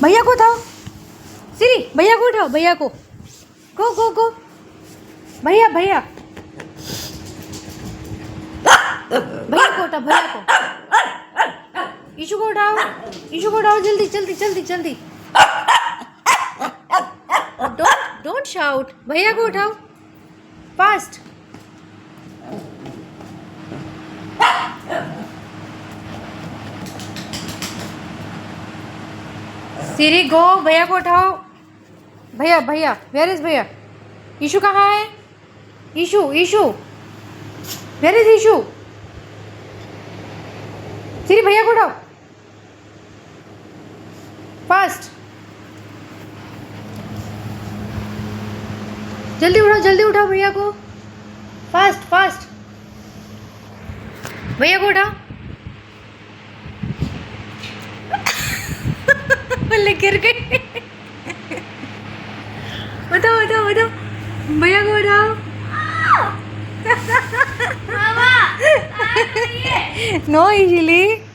भैया को उठाओ सिरी, भैया को उठाओ, भैया को। गो गो गो, भैया भैया भैया को उठाओ, भैया को। ईशु को उठाओ, ईशु को उठाओ, जल्दी जल्दी जल्दी जल्दी। Don't don't shout. भैया को उठाओ फास्ट। सिरी गो, भैया को उठाओ। भैया भैया, वेयर इज भैया? ईशु कहाँ है? Ishu Ishu, where is Ishu? सिरी भैया को उठाओ फास्ट। जल्दी उठाओ भैया को, फास्ट फास्ट। भैया को उठाओ। बल्ले गिर गई। बताओ बताओ बताओ, भैया को उठाओ। No easily.